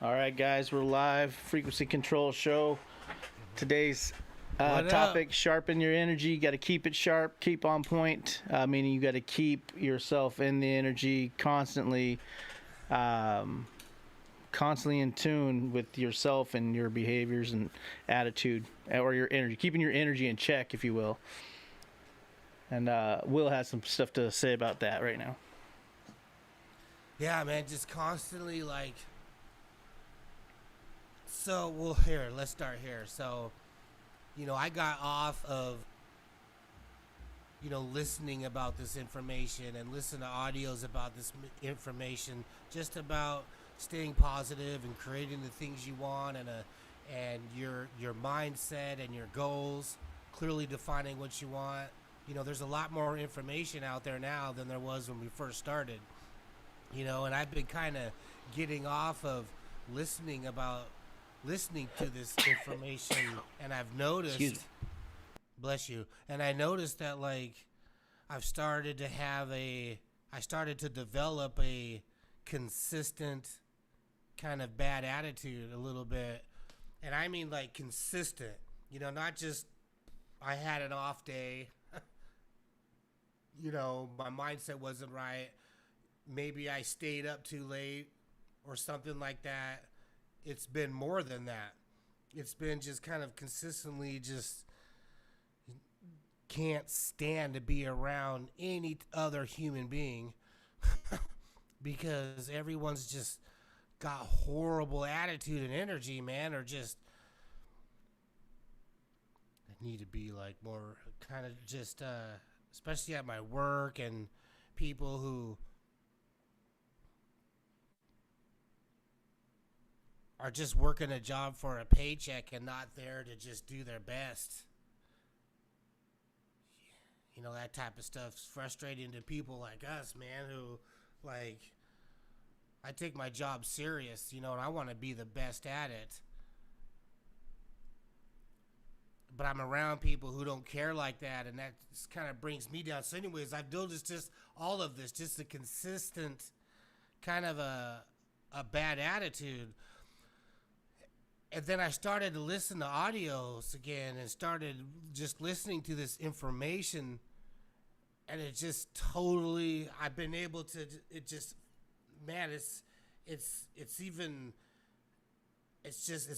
All right, guys, we're live. Frequency Control Show. Today's What up? topic: sharpen your energy. You got to keep it sharp, keep on point. Meaning you got to keep yourself in the energy constantly, um, constantly in tune with yourself and your behaviors and attitude, or your energy, keeping your energy in check, if you will. And Will has some stuff to say about that right now. Yeah, man, just constantly like. Well, here, let's start here. I got off of, listening about this information and listen to audios about this information, just about staying positive and creating the things you want and your mindset and your goals, clearly defining what you want. There's a lot more information out there now than there was when we first started. And I've been kind of getting off of listening about listening to this information, and I've Excuse me. noticed, bless you, and I noticed that like I started to develop a consistent kind of bad attitude a little bit, and I mean like consistent. Not just I had an off day. My mindset wasn't right. Maybe I stayed up too late or something like that. It's been more than that. It's been just kind of consistently just can't stand to be around any other human being because everyone's just got horrible attitude and energy, man, or just need to be like more kind of just especially at my work and people who are just working a job for a paycheck and not there to just do their best. That type of stuff's frustrating to people like us, man, who, like, I take my job serious, and I want to be the best at it. But I'm around people who don't care like that, and that just kind of brings me down. So anyways, I've noticed just all of this, just a consistent kind of a bad attitude. And then I started to listen to audios again and started just listening to this information. And it just totally, I've been able to, it just, man, it's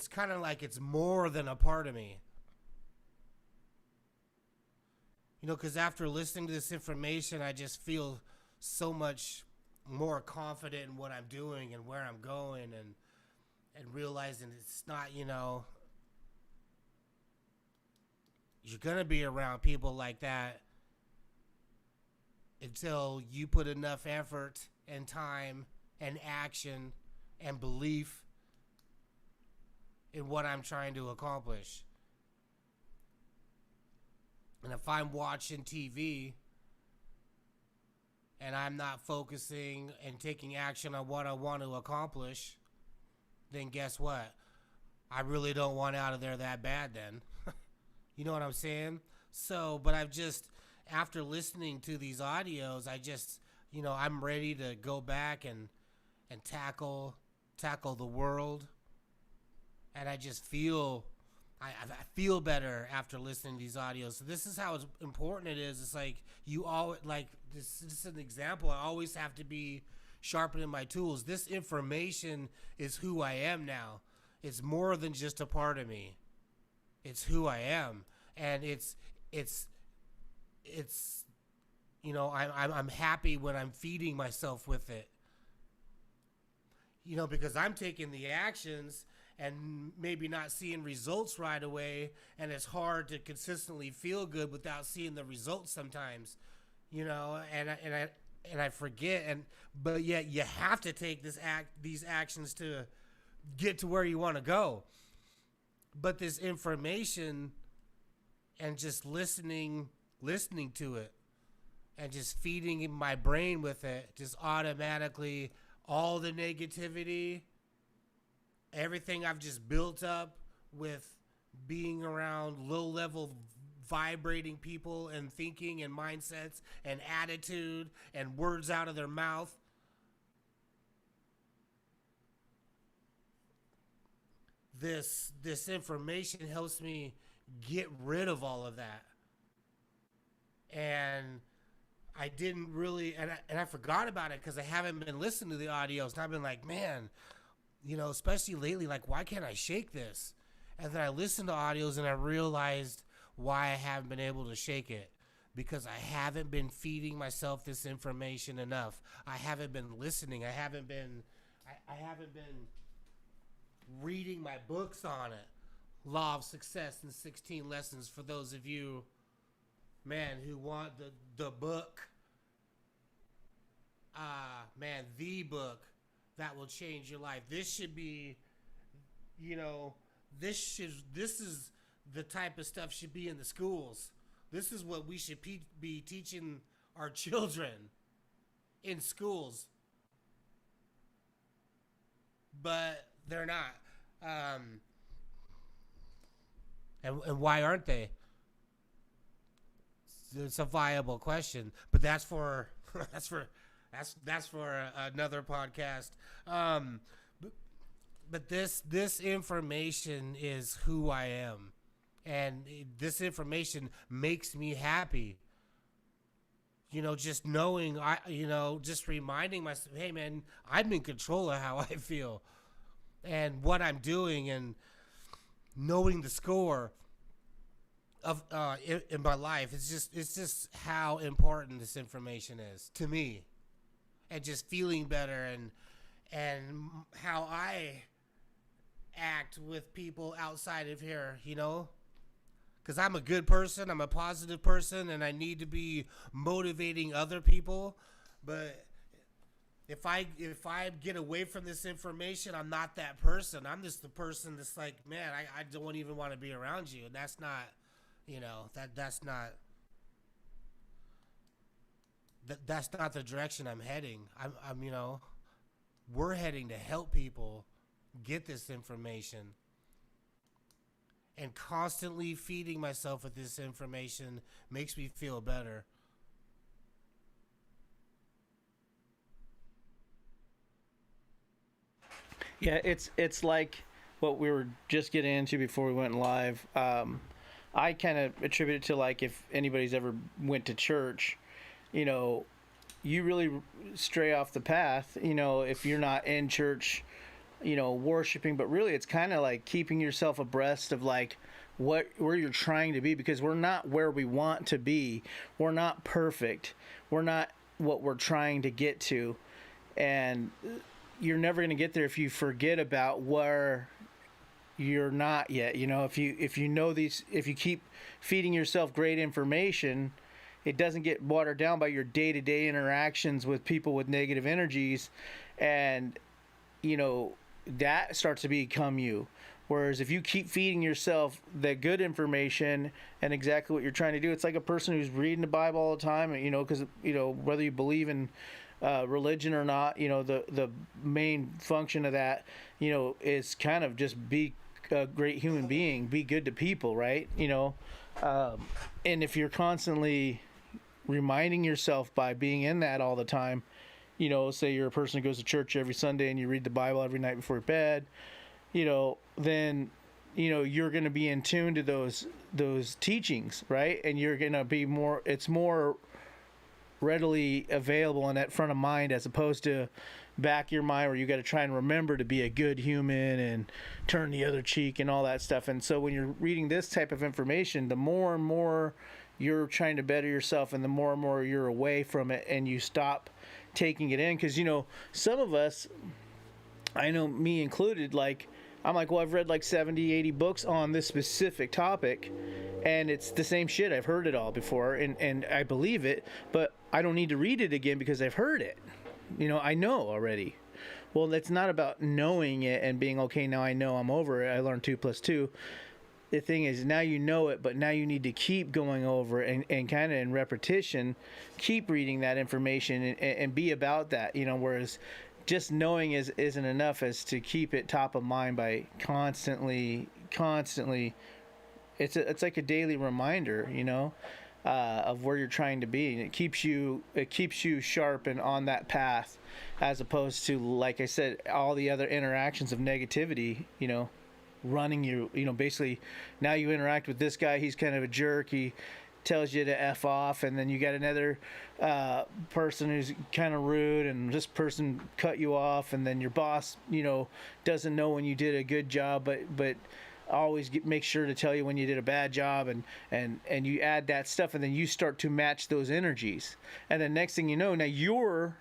kind of like it's more than a part of me. Because after listening to this information, I just feel so much more confident in what I'm doing and where I'm going and realizing it's not, you're going to be around people like that until you put enough effort and time and action and belief in what I'm trying to accomplish. And if I'm watching TV and I'm not focusing and taking action on what I want to accomplish, then guess what? I really don't want out of there that bad then. You know what I'm saying? But after listening to these audios, I'm ready to go back and tackle the world. And I just feel, I feel better after listening to these audios. So this is how important it is. It's like this is an example. I always have to be sharpening my tools. This information is who I am now. It's more than just a part of me. It's who I am, and I'm happy when I'm feeding myself with it. Because I'm taking the actions and maybe not seeing results right away, and it's hard to consistently feel good without seeing the results sometimes. And I forget, but yet you have to take these actions to get to where you want to go. But this information and just listening to it and just feeding my brain with it, just automatically all the negativity, everything I've just built up with being around low level vibrating people and thinking and mindsets and attitude and words out of their mouth. this information helps me get rid of all of that. And I didn't really, and I forgot about it because I haven't been listening to the audios. And I've been like, man, especially lately, like, why can't I shake this? And then I listened to audios and I realized why I haven't been able to shake it. Because I haven't been feeding myself this information enough. I haven't been listening. I haven't been reading my books on it. Law of Success in 16 Lessons for those of you, man, who want the book. The book that will change your life. This should be, this is the type of stuff should be in the schools. This is what we should be teaching our children in schools. But they're not. And why aren't they? It's a viable question, but that's for another podcast. But this information is who I am. And this information makes me happy. Just knowing, just reminding myself, hey, man, I'm in control of how I feel and what I'm doing, and knowing the score of in my life. It's just how important this information is to me, and just feeling better, and how I act with people outside of here, Because I'm a good person, I'm a positive person, and I need to be motivating other people. But if I get away from this information, I'm not that person. I'm just the person that's like, man, I don't even want to be around you. And that's not, that's not the direction I'm heading. We're heading to help people get this information. And constantly feeding myself with this information makes me feel better. Yeah, it's like what we were just getting into before we went live. I kind of attribute it to, like, if anybody's ever went to church, you really stray off the path, if you're not in church, worshiping. But really it's kind of like keeping yourself abreast of, like, where you're trying to be, because we're not where we want to be. We're not perfect. We're not what we're trying to get to. And you're never going to get there if you forget about where you're not yet. If you keep feeding yourself great information, it doesn't get watered down by your day-to-day interactions with people with negative energies, and that starts to become you. Whereas if you keep feeding yourself the good information and exactly what you're trying to do, it's like a person who's reading the Bible all the time, because whether you believe in religion or not, the main function of that, is kind of just be a great human being, be good to people, right? And if you're constantly reminding yourself by being in that all the time, say you're a person who goes to church every Sunday and you read the Bible every night before bed, then you're going to be in tune to those teachings, right? And you're going to be it's more readily available in that front of mind, as opposed to back of your mind where you got to try and remember to be a good human and turn the other cheek and all that stuff. And so when you're reading this type of information, the more and more you're trying to better yourself, and the more and more you're away from it, and you stop taking it in. Because some of us, I know me included, like, I'm like, well, I've read like 70, 80 books on this specific topic, and it's the same shit. I've heard it all before, and I believe it, but I don't need to read it again because I've heard it. I know already. Well, it's not about knowing it and being, okay, now I know, I'm over it, I learned 2 + 2. The thing is, now you know it, but now you need to keep going over it, and kind of in repetition, keep reading that information and be about that, whereas just knowing isn't enough, as to keep it top of mind by constantly it's like a daily reminder, of where you're trying to be, and it keeps you sharp and on that path, as opposed to, like I said, all the other interactions of negativity. running you. You know, basically, now you interact with this guy. He's kind of a jerk. He tells you to F off, and then you got another person who's kind of rude, and this person cut you off, and then your boss, you know, doesn't know when you did a good job, but always make sure to tell you when you did a bad job, and you add that stuff, and then you start to match those energies, and then next thing you know, now you're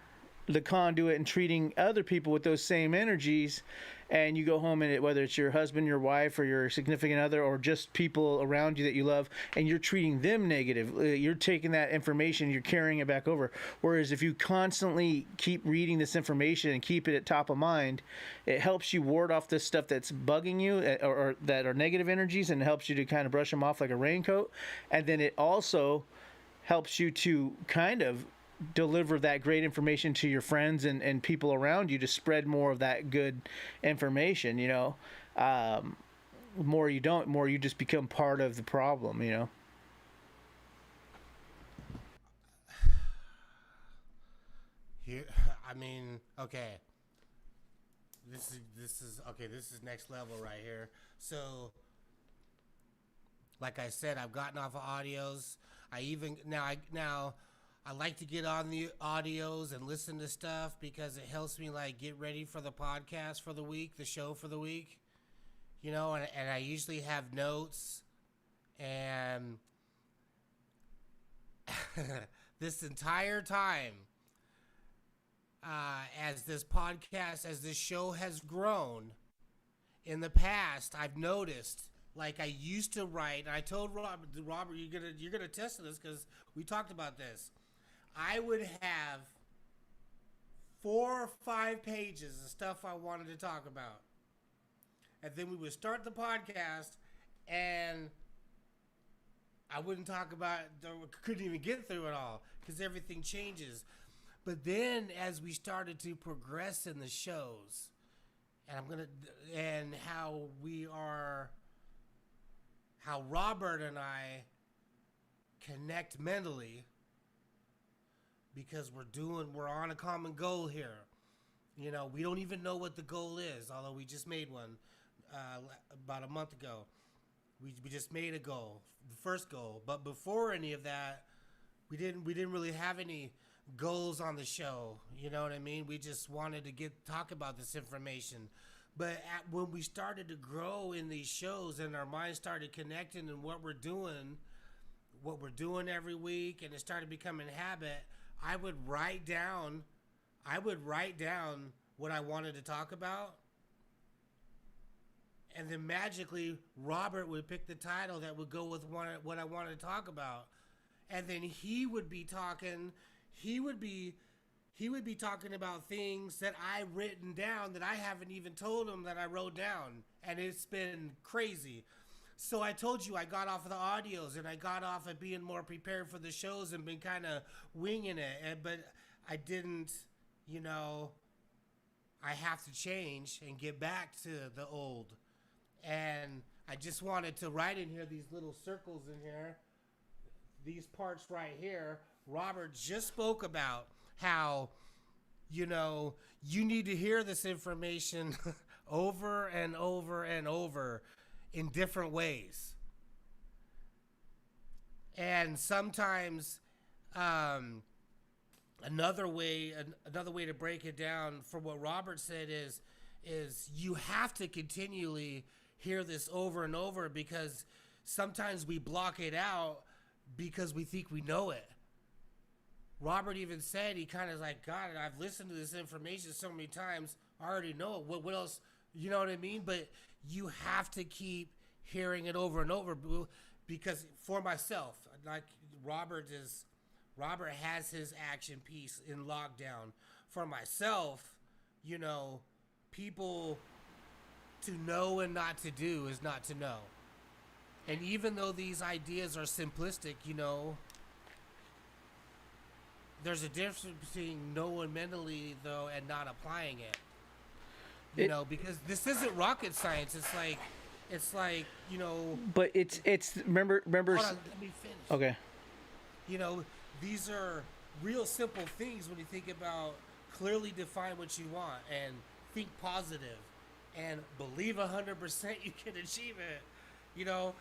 the conduit and treating other people with those same energies, and you go home, and whether it's your husband, your wife, or your significant other, or just people around you that you love, and you're treating them negative, you're taking that information, you're carrying it back over. Whereas if you constantly keep reading this information and keep it at top of mind, it helps you ward off this stuff that's bugging you, or that are negative energies, and helps you to kind of brush them off like a raincoat. And then it also helps you to kind of deliver that great information to your friends and people around you, to spread more of that good information, you know. More you don't, more you just become part of the problem, you know. Here, I mean, okay. This is next level right here. So, like I said, I've gotten off of audios. I like to get on the audios and listen to stuff because it helps me like get ready for the podcast for the week, the show for the week, you know, and I usually have notes, and this entire time, as this show has grown, in the past, I've noticed, like, I used to write, and I told Robert, you're gonna test this because we talked about this. I would have 4 or 5 pages of stuff I wanted to talk about, and then we would start the podcast, and I wouldn't talk about, couldn't even get through it all because everything changes. But then, as we started to progress in the shows, and how Robert and I connect mentally, because we're on a common goal here. You know, we don't even know what the goal is, although we just made one about a month ago. We just made a goal, the first goal. But before any of that, we didn't really have any goals on the show. You know what I mean? We just wanted to talk about this information. But when we started to grow in these shows and our minds started connecting and what we're doing every week, and it started becoming a habit, I would write down what I wanted to talk about, and then magically Robert would pick the title that would go with what I wanted to talk about, and then he would be talking about things that I written down that I haven't even told him that I wrote down, and it's been crazy. So I told you I got off of the audios, and I got off of being more prepared for the shows and been kind of winging it. But I didn't, you know, I have to change and get back to the old. And I just wanted to write in here these little circles in here, these parts right here. Robert just spoke about how, you know, you need to hear this information over and over and over in different ways. And sometimes another way to break it down from what Robert said is you have to continually hear this over and over, because sometimes we block it out because we think we know it. Robert even said, he kind of like, God, I've listened to this information so many times, I already know it. What else? You know what I mean? But you have to keep hearing it over and over, because for myself, like Robert has his action piece in lockdown. For myself, you know, people to know and not to do is not to know. And even though these ideas are simplistic, you know, there's a difference between knowing mentally, though, and not applying it. You know, because this isn't rocket science. It's like, you know. But it's remember. Hold on, let me finish. Okay. You know, these are real simple things when you think about clearly define what you want and think positive. and believe 100% you can achieve it. You know,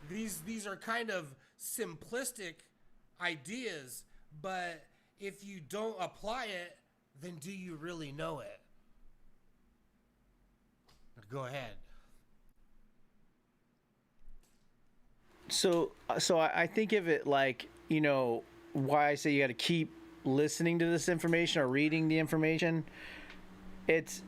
these are kind of simplistic ideas, but if you don't apply it, then do you really know it? Go ahead. So I think of it like, you know, why I say you got to keep listening to this information or reading the information. It's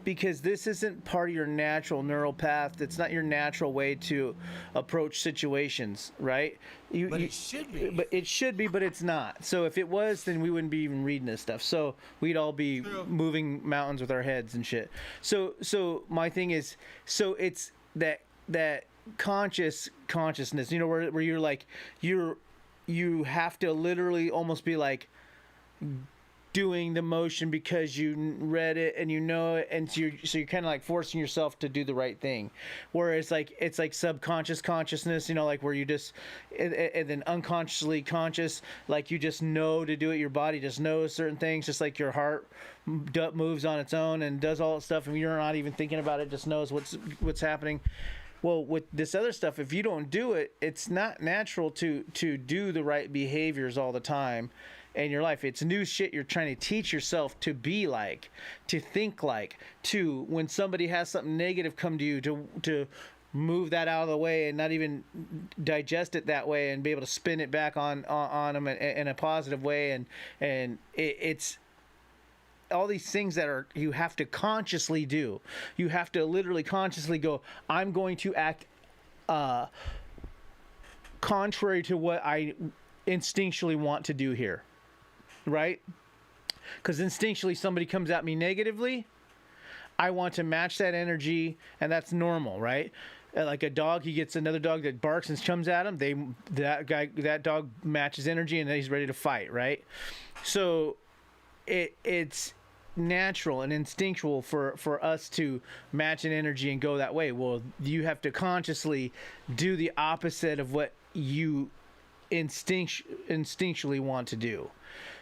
because this isn't part of your natural neural path. It's not your natural way to approach situations, right? But it should be. But it should be, but it's not. So if it was, then we wouldn't be even reading this stuff. So we'd all be True. moving mountains with our heads and shit. So my thing is, so it's that consciousness, you know, where you're like, you have to literally almost be like doing the motion because you read it and you know it, and so you're kind of like forcing yourself to do the right thing. Whereas like it's like subconscious consciousness, you know, like where you just and then unconsciously conscious, like you just know to do it. Your body just knows certain things, just like your heart moves on its own and does all that stuff, and you're not even thinking about it, just knows what's happening. Well, with this other stuff, if you don't do it, it's not natural to do the right behaviors all the time in your life. It's new shit you're trying to teach yourself to be like, to think like, to when somebody has something negative come to you, to move that out of the way and not even digest it that way and be able to spin it back on them in a positive way. And it's all these things that are you have to consciously do. You have to literally consciously go, I'm going to act contrary to what I instinctually want to do here, right? Because instinctually somebody comes at me negatively, I want to match that energy, and that's normal, right? Like a dog, he gets another dog that barks and comes at him, that dog matches energy and then he's ready to fight, right? So it's natural and instinctual for us to match an energy and go that way. Well, you have to consciously do the opposite of what you instinctually want to do.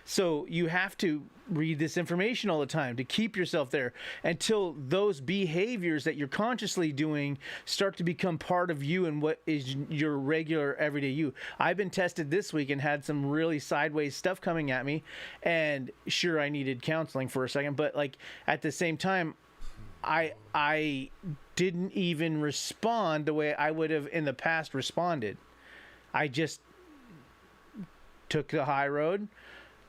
So you have to read this information all the time to keep yourself there until those behaviors that you're consciously doing start to become part of you and what is your regular everyday you. I've been tested this week and had some really sideways stuff coming at me, and sure, I needed counseling for a second, but like at the same time, I didn't even respond the way I would have in the past responded. I just took the high road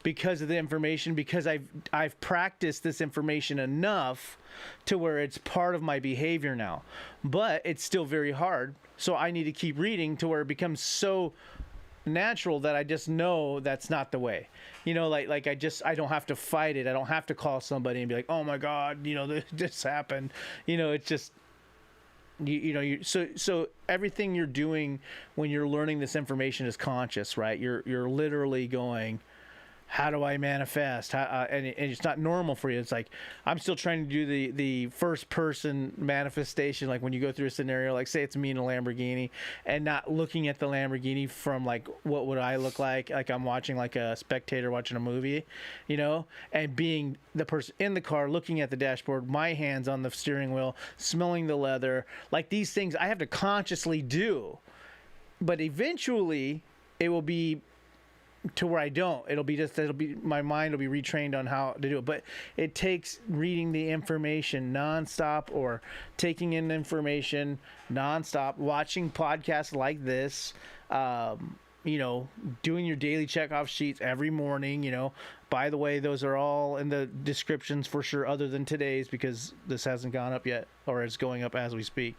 because of the information, because I've practiced this information enough to where it's part of my behavior now. But it's still very hard, so I need to keep reading to where it becomes so natural that I just know that's not the way. You know, like I don't have to fight it. I don't have to call somebody and be like, oh my God, you know, this happened. You know, it's just so everything you're doing when you're learning this information is conscious, right? You're literally going, how do I manifest? And it's not normal for you. It's like, I'm still trying to do the first person manifestation. Like when you go through a scenario, like say it's me in a Lamborghini, and not looking at the Lamborghini from like, what would I look like I'm watching like a spectator watching a movie, you know, and being the person in the car looking at the dashboard, my hands on the steering wheel, smelling the leather. Like these things I have to consciously do, but eventually it will be to where I don't. My mind will be retrained on how to do it. But it takes reading the information nonstop, or taking in information nonstop, watching podcasts like this, you know, doing your daily checkoff sheets every morning. You know, by the way, those are all in the descriptions for sure, other than today's, because this hasn't gone up yet, or it's going up as we speak.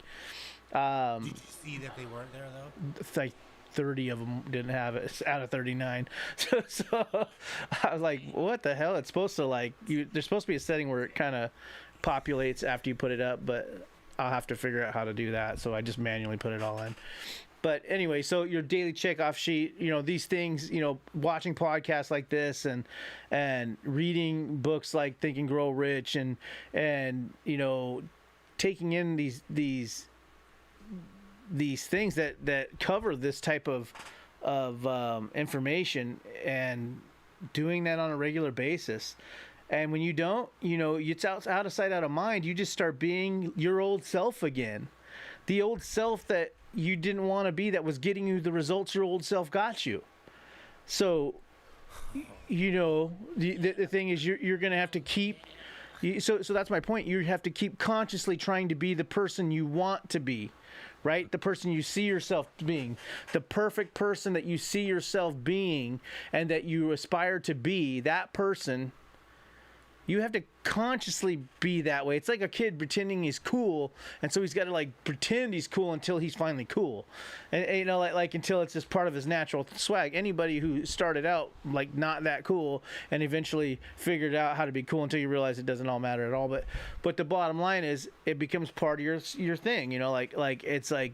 Did you see that they weren't there though? Like 30 of them didn't have it. It's out of 39. So I was like, what the hell? It's supposed to there's supposed to be a setting where it kind of populates after you put it up, but I'll have to figure out how to do that. So I just manually put it all in. But anyway, so your daily checkoff sheet, you know, these things, you know, watching podcasts like this and reading books like Think and Grow Rich and you know, taking in these things that cover this type of information and doing that on a regular basis, And when you don't, it's out of sight, out of mind. You just start being your old self again. The old self that you didn't want to be, that was getting you the results your old self got you. So, the thing is, you're going to have to keep. So that's my point. You have to keep consciously trying to be the person you want to be, right? The person you see yourself being, the perfect person that you see yourself being and that you aspire to be, that person. You have to consciously be that way. It's like a kid pretending he's cool, and so he's got to like pretend he's cool until he's finally cool, and like until it's just part of his natural swag. Anybody who started out like not that cool and eventually figured out how to be cool until you realize it doesn't all matter at all. But the bottom line is it becomes part of your thing. Like it's like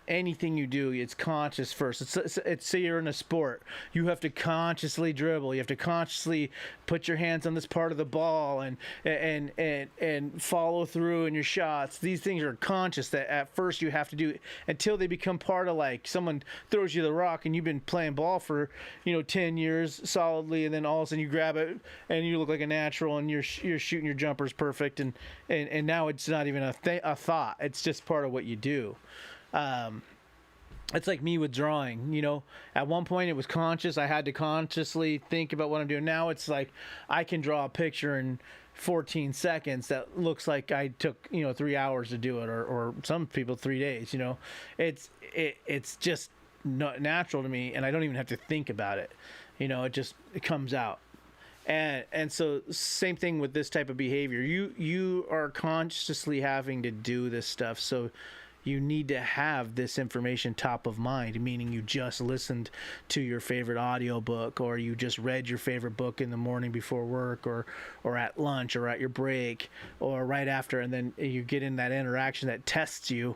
anything you do, it's conscious first. It's say you're in a sport, you have to consciously dribble, you have to consciously put your hands on this part of the ball and follow through in your shots. These things are conscious that at first you have to do until they become part of, like, someone throws you the rock and you've been playing ball for 10 years solidly, and then all of a sudden you grab it and you look like a natural and you're shooting your jumpers perfect, and now it's not even a thought, it's just part of what you do. It's like me with drawing, at one point it was conscious. I had to consciously think about what I'm doing. Now it's like I can draw a picture in 14 seconds that looks like I took 3 hours to do it, or some people 3 days. It's just not natural to me, and I don't even have to think about it. It comes out. And so same thing with this type of behavior. You are consciously having to do this stuff, so you need to have this information top of mind, meaning you just listened to your favorite audiobook, or you just read your favorite book in the morning before work, or at lunch, or at your break, or right after, and then you get in that interaction that tests you,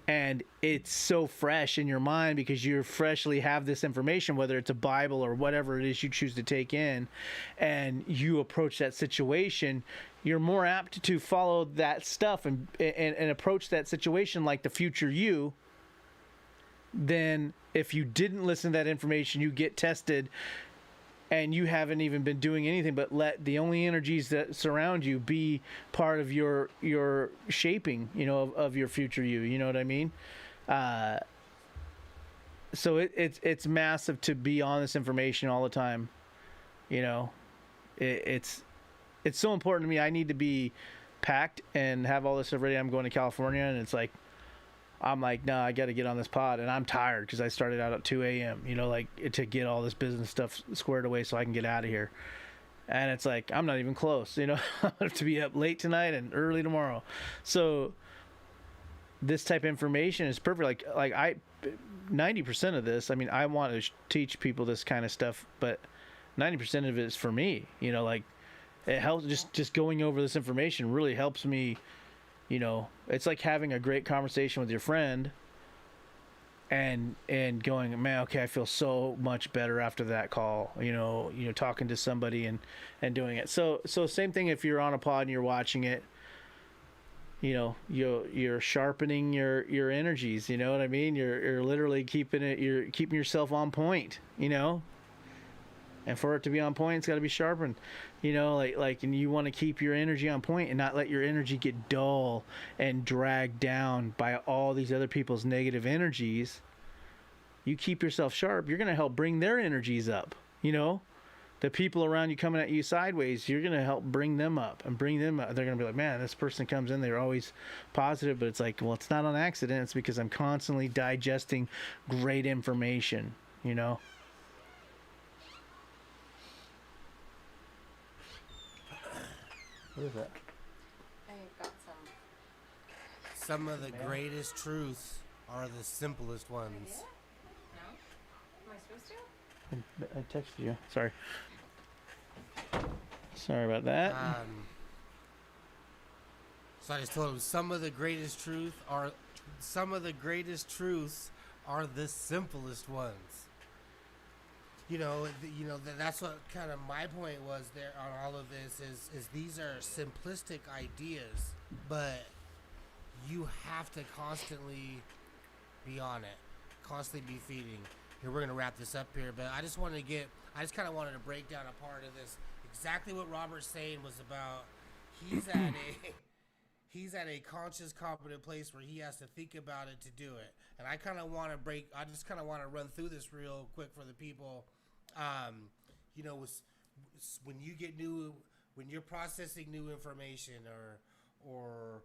and it's so fresh in your mind because you freshly have this information, whether it's a Bible or whatever it is you choose to take in, and you approach that situation, you're more apt to follow that stuff and approach that situation like the future you, than if you didn't listen to that information. You get tested and you haven't even been doing anything but let the only energies that surround you be part of your shaping, of your future you. You know what I mean? So it's massive to be on this information all the time. It's so important to me. I need to be packed and have all this stuff ready. I'm going to California, and it's like, I'm like, no, I got to get on this pod, and I'm tired because I started out at 2 a.m., to get all this business stuff squared away so I can get out of here. And it's like, I'm not even close, I have to be up late tonight and early tomorrow. So this type of information is perfect. Like 90% of this, I want to teach people this kind of stuff, but 90% of it is for me, it helps. Just going over this information really helps me. It's like having a great conversation with your friend and going, man, okay, I feel so much better after that call, talking to somebody and doing it. So same thing if you're on a pod and you're watching it, you're sharpening your energies, you know what I mean? You're literally keeping yourself on point, and for it to be on point, it's got to be sharpened, and you want to keep your energy on point and not let your energy get dull and dragged down by all these other people's negative energies. You keep yourself sharp, you're going to help bring their energies up. The people around you coming at you sideways, you're going to help bring them up and bring them up. They're going to be like, man, this person comes in, they're always positive, but it's like, well, it's not on accident. It's because I'm constantly digesting great information, What is that? I got some. Some of the greatest truths are the simplest ones. No? Am I supposed to? I texted you. Sorry about that. So I just told him some of the greatest truths are the simplest ones. That's what kind of my point was there on all of this is these are simplistic ideas, but you have to constantly be on it, constantly be feeding. Here, we're going to wrap this up here, but I just want to get I just kind of wanted to break down a part of this. Exactly what Robert's saying was about. He's at a he's at a conscious, competent place where he has to think about it to do it. And I kind of want to break. I just kind of want to run through this real quick for the people. You know, when you get new, when you're processing new information, or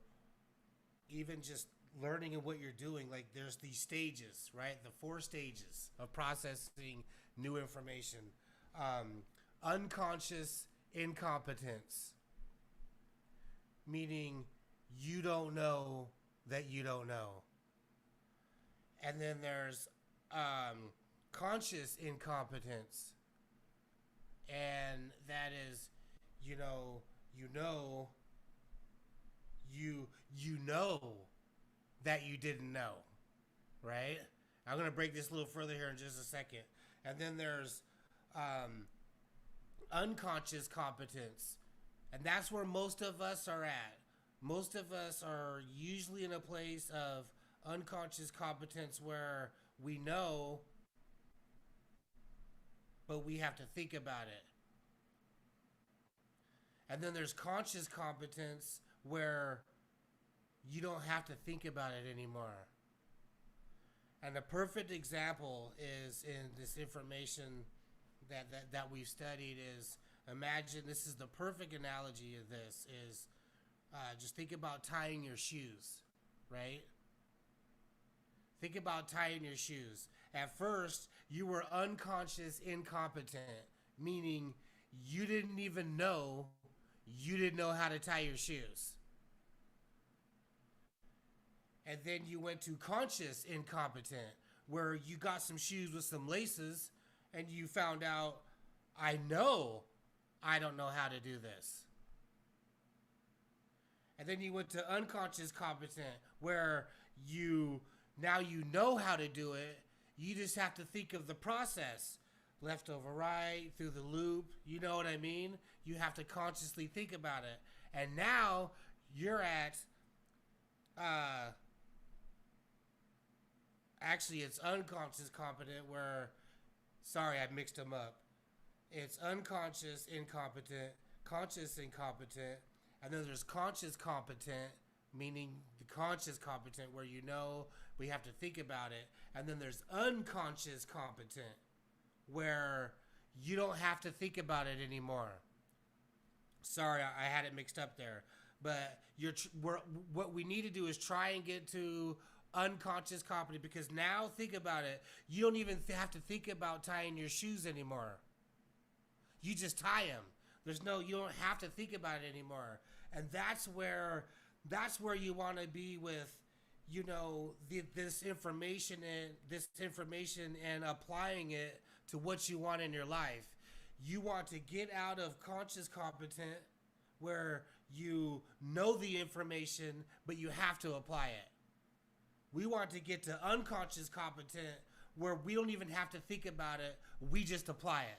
even just learning in what you're doing, like there's these stages, right? The 4 stages of processing new information. Unconscious incompetence, meaning you don't know that you don't know. And then there's conscious incompetence, and that is, you know that you didn't know, right? I'm gonna break this a little further here in just a second. And then there's unconscious competence, and that's where most of us are at. Most of us are usually in a place of unconscious competence where we know, but we have to think about it. And then there's conscious competence where you don't have to think about it anymore. And a perfect example is in this information that we've studied is, imagine, this is the perfect analogy of this, is just think about tying your shoes, right? Think about tying your shoes. At first, you were unconscious incompetent, meaning you didn't even know you didn't know how to tie your shoes. And then you went to conscious incompetent, where you got some shoes with some laces and you found out, I know I don't know how to do this. And then you went to unconscious competent, where now you know how to do it. You just have to think of the process. Left over right, through the loop, you know what I mean? You have to consciously think about it. And now you're at, actually it's unconscious competent, where, sorry, I mixed them up. It's unconscious incompetent, conscious incompetent, and then there's conscious competent, meaning the conscious competent, where you know, we have to think about it. And then there's unconscious competent, where you don't have to think about it anymore. Sorry, I had it mixed up there. But what we need to do is try and get to unconscious competent, because now, think about it, you don't even have to think about tying your shoes anymore. You just tie them. You don't have to think about it anymore. And that's where you want to be with, this information and applying it to what you want in your life. You want to get out of conscious competent, where you know the information, but you have to apply it. We want to get to unconscious competent, where we don't even have to think about it. We just apply it.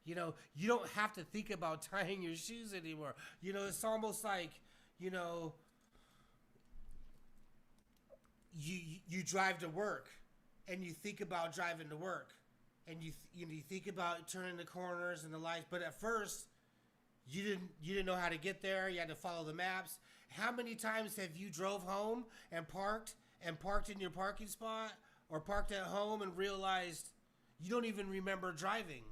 You don't have to think about tying your shoes anymore. It's almost like, you drive to work, and you think about driving to work, and you think about turning the corners and the lights. But at first, you didn't know how to get there. You had to follow the maps. How many times have you drove home and parked in your parking spot, or parked at home and realized you don't even remember driving?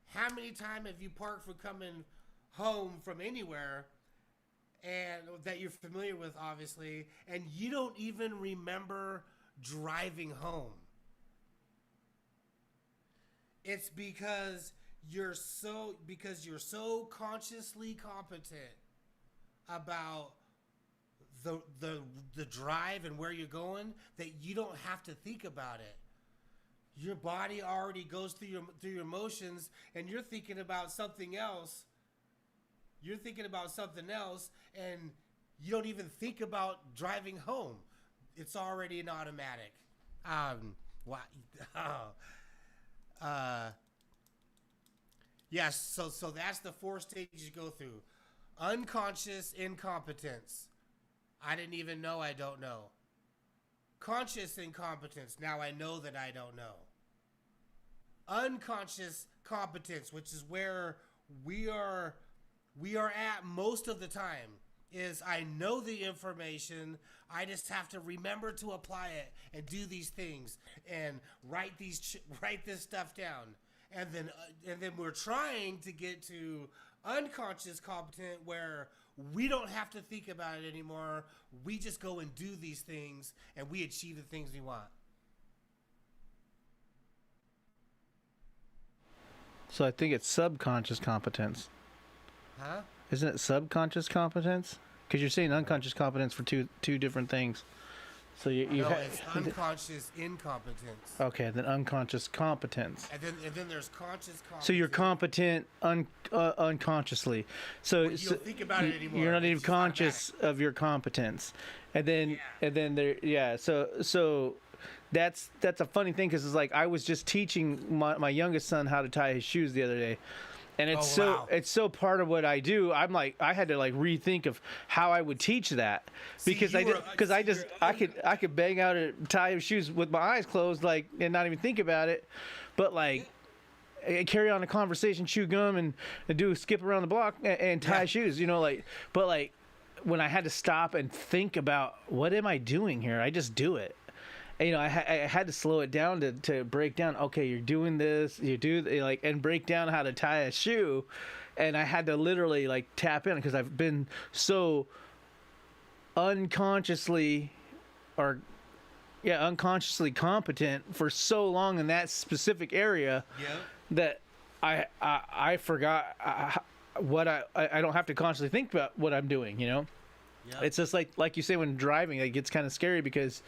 How many times have you parked for coming home from anywhere, and that you're familiar with, obviously, and you don't even remember driving home? It's because you're so consciously competent about the drive and where you're going, that you don't have to think about it. Your body already goes through your motions, and you're thinking about something else. And you don't even think about driving home. It's already an automatic. Yes, so that's the 4 stages you go through. Unconscious incompetence. I didn't even know I don't know. conscious incompetence. Now I know that I don't know. Unconscious competence, which is where we are at most of the time, is I know the information. I just have to remember to apply it and do these things and write this stuff down. And then we're trying to get to unconscious competent, where we don't have to think about it anymore. We just go and do these things, and we achieve the things we want. So I think it's subconscious competence. Huh? Isn't it subconscious competence? Because you're saying unconscious competence for two different things. So you No, it's unconscious incompetence. okay, then unconscious competence. And then there's conscious competence. So you're competent unconsciously. So, Well, you don't think about it anymore. You're not It's even just conscious of your competence. And then there So that's a funny thing, because it's like I was just teaching my youngest son how to tie his shoes the other day. And it's wow. it's so part of what I do. I'm like, I had to like rethink of how I would teach that, because I could bang out a tie of shoes with my eyes closed, like, and not even think about it, but like carry on a conversation, chew gum, and do a skip around the block and tie shoes, like, but like when I had to stop and think about what am I doing here, I just do it. I had to slow it down to break down. Okay, you're doing this. You do like, and break down how to tie a shoe, and I had to literally like tap in, because I've been so unconsciously competent for so long in that specific area that I forgot what I don't have to consciously think about what I'm doing. It's just like you say, when driving, it gets kind of scary, because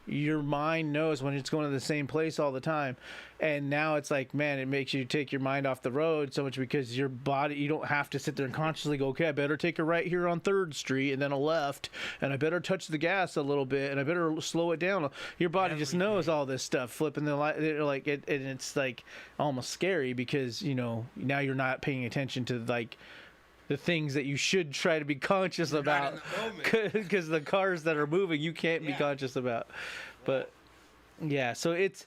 your mind knows when it's going to the same place all the time. And now it's like, man, it makes you take your mind off the road so much, because your body, you don't have to sit there and consciously go, okay, I better take a right here on 3rd Street and then a left, and I better touch the gas a little bit, and I better slow it down. Your body just knows all this stuff, flipping the light, like it, and it's like almost scary, because now you're not paying attention to like the things that you should try to be conscious about, because the cars that are moving you can't be conscious about. But yeah, so it's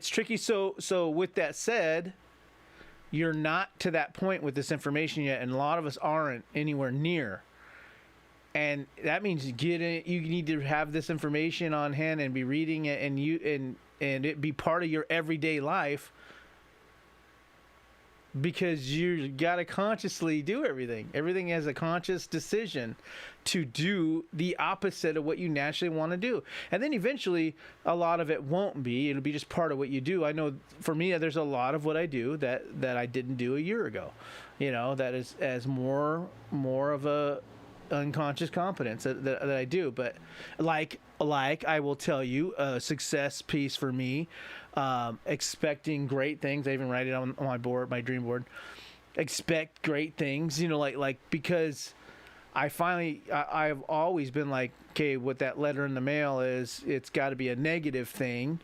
tricky. So with that said, you're not to that point with this information yet, and a lot of us aren't anywhere near. And that means you need to have this information on hand and be reading it, and it be part of your everyday life, because you got to consciously do everything. Everything has a conscious decision to do the opposite of what you naturally want to do. And then eventually a lot of it won't be. It'll be just part of what you do. I know for me, there's a lot of what I do that I didn't do a year ago. That is as more of a unconscious competence that I do. But like I will tell you, a success piece for me, expecting great things. I even write it on my board, my dream board. Expect great things, because I've always been like, okay, what that letter in the mail is, it's got to be a negative thing.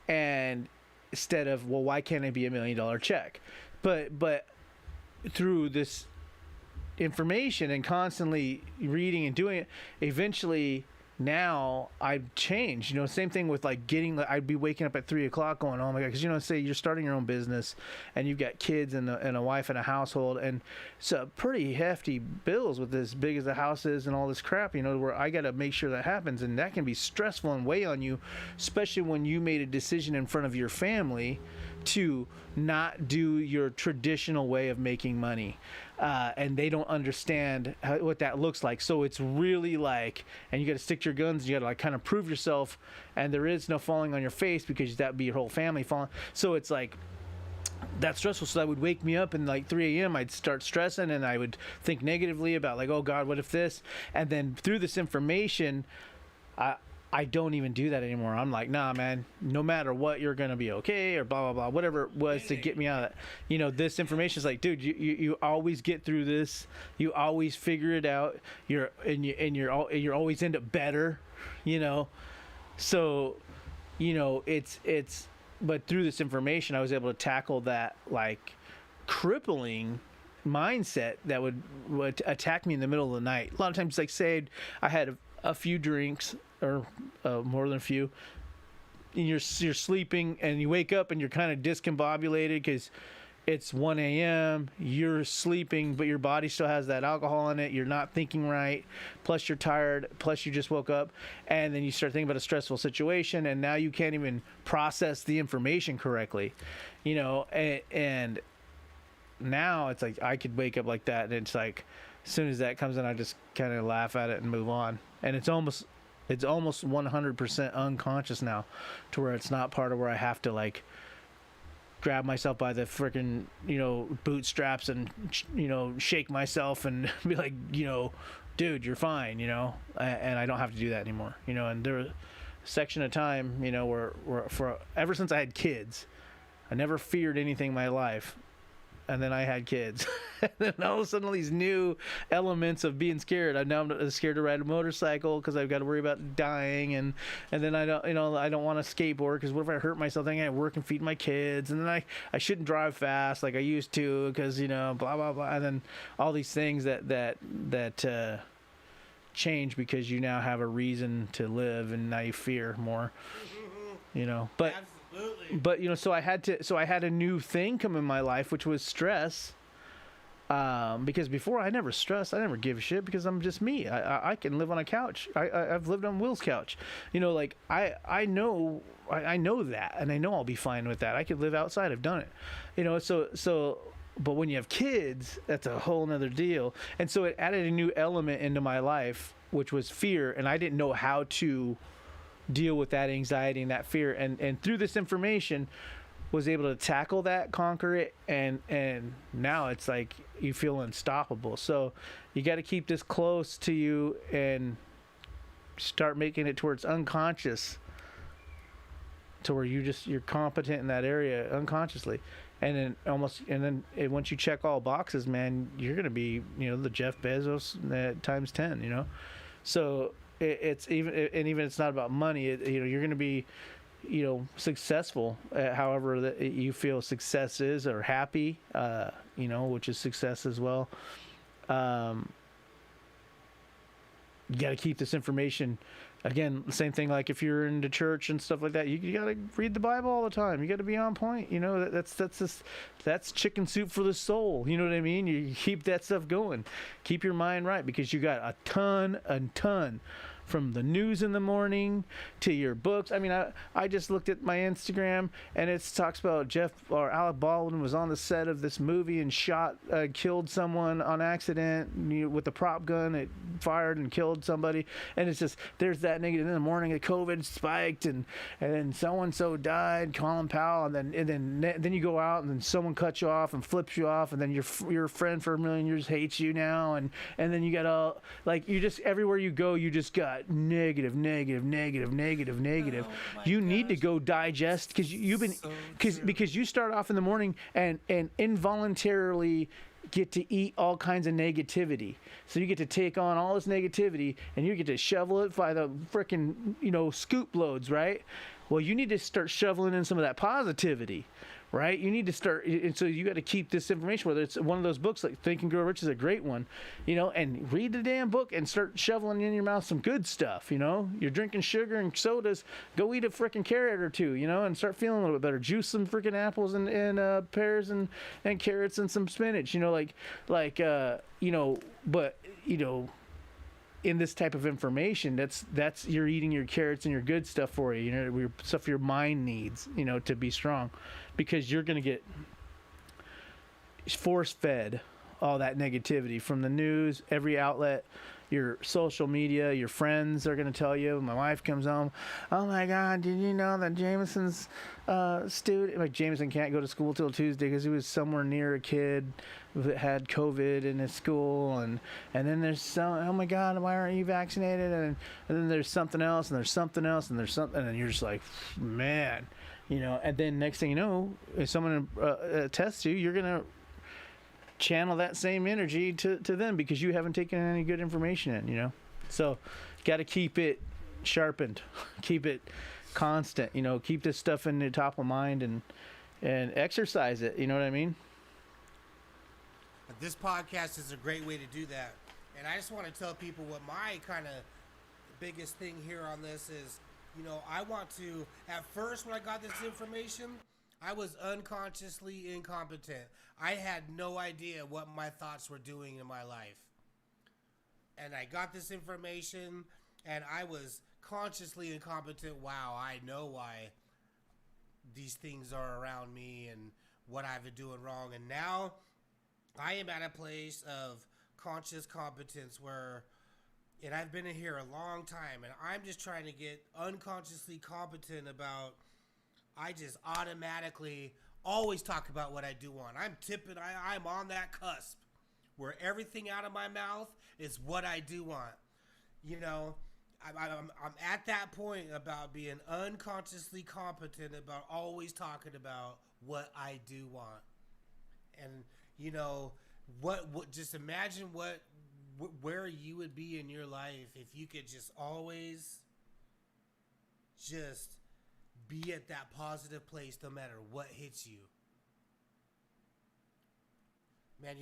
And instead of, well, why can't it be $1 million check? But through this information and constantly reading and doing it, eventually now I've changed. Same thing with like I'd be waking up at 3 o'clock going, oh my God, because say you're starting your own business and you've got kids and a wife and a household, and so pretty hefty bills with as big as the house is and all this crap, where I got to make sure that happens, and that can be stressful and weigh on you, especially when you made a decision in front of your family to not do your traditional way of making money. And they don't understand what that looks like. So it's really like, and you got to stick to your guns. You got to like kind of prove yourself, and there is no falling on your face, because that would be your whole family falling. So it's like, that's stressful. So that would wake me up, and like 3 a.m. I'd start stressing, and I would think negatively about like, oh God, what if this? And then through this information, I don't even do that anymore. I'm like, nah, man, no matter what, you're going to be okay, or blah, blah, blah, whatever it was to get me out of that. This information is like, dude, you always get through this. You always figure it out. You're always end up better, So, but through this information, I was able to tackle that like crippling mindset that would attack me in the middle of the night. A lot of times, like say I had a few drinks or more than a few. And you're sleeping, and you wake up, and you're kind of discombobulated because it's 1 a.m. You're sleeping, but your body still has that alcohol in it. You're not thinking right. Plus, you're tired. Plus, you just woke up, and then you start thinking about a stressful situation, and now you can't even process the information correctly, you know. And now it's like I could wake up like that, and it's like as soon as that comes in, I just kind of laugh at it and move on. And it's almost 100% unconscious now, to where it's not part of where I have to like grab myself by the freaking, you know, bootstraps and, you know, shake myself and be like, you know, dude, you're fine, you know, and I don't have to do that anymore, you know. And there was a section of time, you know, where for ever since I had kids, I never feared anything in my life. And then I had kids. And then all of a sudden, all these new elements of being scared. I'm scared to ride a motorcycle because I've got to worry about dying, and then I don't want to skateboard because what if I hurt myself? Then I gotta work and feed my kids, and then I shouldn't drive fast like I used to because, you know, blah blah blah. And then all these things that change because you now have a reason to live, and now you fear more. You know, but. Absolutely. But, you know, so I had a new thing come in my life, which was stress. Because before I never stressed, I never give a shit because I'm just me. I can live on a couch. I've lived on Will's couch. You know, like I know that, and I know I'll be fine with that. I could live outside. I've done it. You know, so but when you have kids, that's a whole nother deal. And so it added a new element into my life, which was fear, and I didn't know how to deal with that anxiety and that fear, and through this information was able to tackle that, conquer it, and now it's like you feel unstoppable. So you got to keep this close to you and start making it towards unconscious, to where you're competent in that area unconsciously. And then once you check all boxes, man, you're gonna be, you know, the Jeff Bezos times 10, you know. So it's even it's not about money. You know, you're going to be, you know, successful at however that you feel success is, or happy, you know, which is success as well. You got to keep this information. Again, the same thing, like if you're into church and stuff like that, you got to read the Bible all the time. You got to be on point. You know, that's chicken soup for the soul. You know what I mean? You keep that stuff going. Keep your mind right, because you got a ton, from the news in the morning to your books. I mean, I just looked at my Instagram, and it talks about Alec Baldwin was on the set of this movie and killed someone on accident, you know, with a prop gun. It fired and killed somebody. And it's just, there's that negative. In the morning, the COVID spiked, and then so-and-so died, Colin Powell, and then you go out, and then someone cuts you off and flips you off, and then your friend for a million years hates you now, and then you got all, like, you just, everywhere you go, you just got negative. You need to go digest, because because you start off in the morning and involuntarily get to eat all kinds of negativity. So you get to take on all this negativity, and you get to shovel it by the frickin', you know, scoop loads, right? Well, you need to start shoveling in some of that positivity, right? You need to start, and so you got to keep this information, whether it's one of those books like Think and Grow Rich is a great one, you know, and read the damn book and start shoveling in your mouth some good stuff, you know. You're drinking sugar and sodas, go eat a freaking carrot or two, you know, and start feeling a little bit better. Juice some freaking apples and pears and carrots and some spinach, you know, like you know, but, you know, in this type of information, that's you're eating your carrots and your good stuff for you, you know, your stuff your mind needs, you know, to be strong, because you're going to get force fed all that negativity from the news, every outlet, your social media. Your friends are going to tell you. My wife comes home, oh my God, did you know that Jameson's student, like, Jameson can't go to school till Tuesday because he was somewhere near a kid that had COVID in his school, and then there's oh my God, why aren't you vaccinated? And then there's something else, and there's something else, and there's something, and you're just like, man, you know. And then next thing you know, if someone tests you, you're gonna channel that same energy to them because you haven't taken any good information in, you know. So got to keep it sharpened, keep it constant, you know, keep this stuff in the top of mind, and exercise it, you know what I mean? This podcast is a great way to do that. And I just want to tell people what my kind of biggest thing here on this is, I want to. At first, when I got this information, I was unconsciously incompetent. I had no idea what my thoughts were doing in my life. And I got this information, and I was consciously incompetent. Wow, I know why these things are around me and what I've been doing wrong. And now I am at a place of conscious competence where, and I've been in here a long time, and I'm just trying to get unconsciously competent about, I just automatically always talk about what I do want. I'm on that cusp where everything out of my mouth is what I do want. I'm at that point about being unconsciously competent about always talking about what I do want. And what just imagine where you would be in your life if you could just always just be at that positive place no matter what hits you. Man,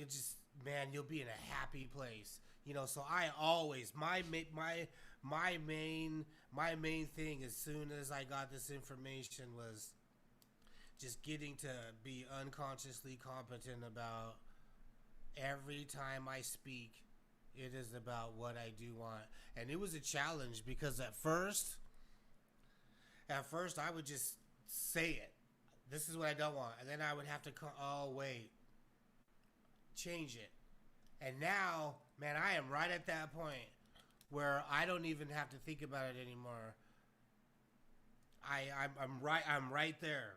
you'll be in a happy place. So I always my main thing as soon as I got this information was just getting to be unconsciously competent about every time I speak, it is about what I do want. And it was a challenge because at first I would just say it. This is what I don't want. And then I would have to change it. And now, man, I am right at that point where I don't even have to think about it anymore. I'm right there.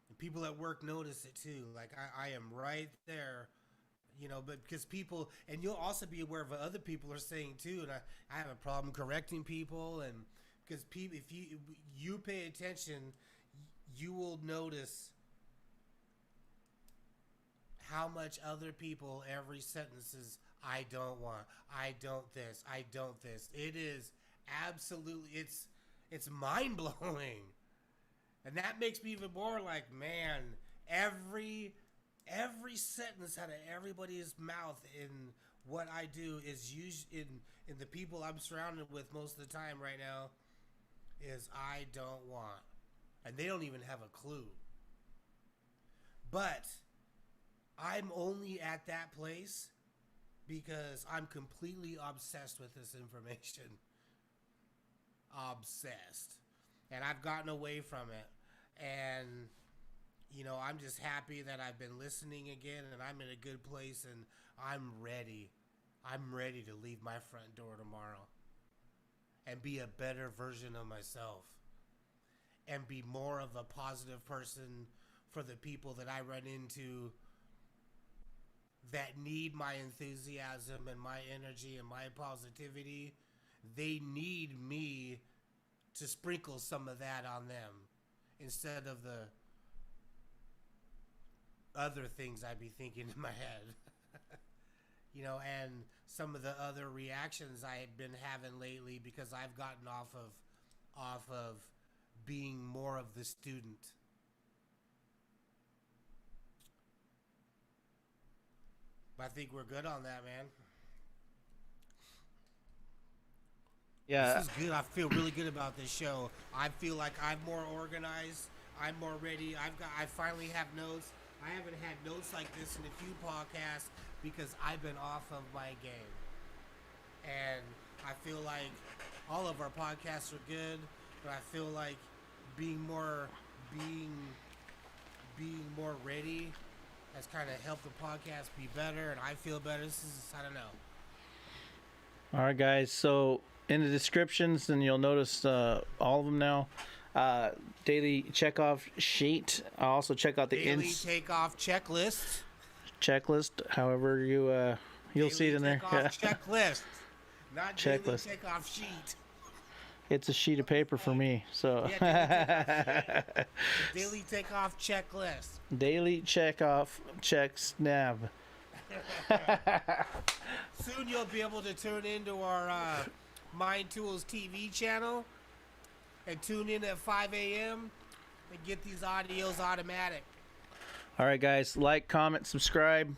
And people at work notice it too. Like I am right there, but because people, and you'll also be aware of what other people are saying too. And I have a problem correcting people, and because people, if you pay attention, you will notice how much other people every sentence is, I don't want, I don't this, I don't this. It is absolutely, it's mind blowing. And that makes me even more like, man, every sentence out of everybody's mouth in what I do is used in the people I'm surrounded with most of the time right now is I don't want. And they don't even have a clue. But I'm only at that place because I'm completely obsessed with this information. Obsessed. And I've gotten away from it. And, I'm just happy that I've been listening again and I'm in a good place and I'm ready. I'm ready to leave my front door tomorrow and be a better version of myself and be more of a positive person for the people that I run into that need my enthusiasm and my energy and my positivity. They need me to sprinkle some of that on them instead of the other things I'd be thinking in my head. And some of the other reactions I've been having lately because I've gotten off of being more of the student. I think we're good on that, man. Yeah. This is good. I feel really good about this show. I feel like I'm more organized. I'm more ready. I finally have notes. I haven't had notes like this in a few podcasts because I've been off of my game. And I feel like all of our podcasts are good, but I feel like being more ready has kind of helped the podcast be better, and I feel better. I don't know. All right, guys. So in the descriptions, and you'll notice all of them now. Daily checkoff sheet. I'll also check out the Daily takeoff checklist. Checklist. However you'll see it in there. Takeoff checklist, not checklist. daily takeoff sheet. It's a sheet of paper for me. So Daily takeoff checklist. Daily checkoff check snap. Soon you'll be able to tune into our Mind Tools TV channel and tune in at 5 a.m. and get these audios automatic. All right, guys. Like, comment, subscribe.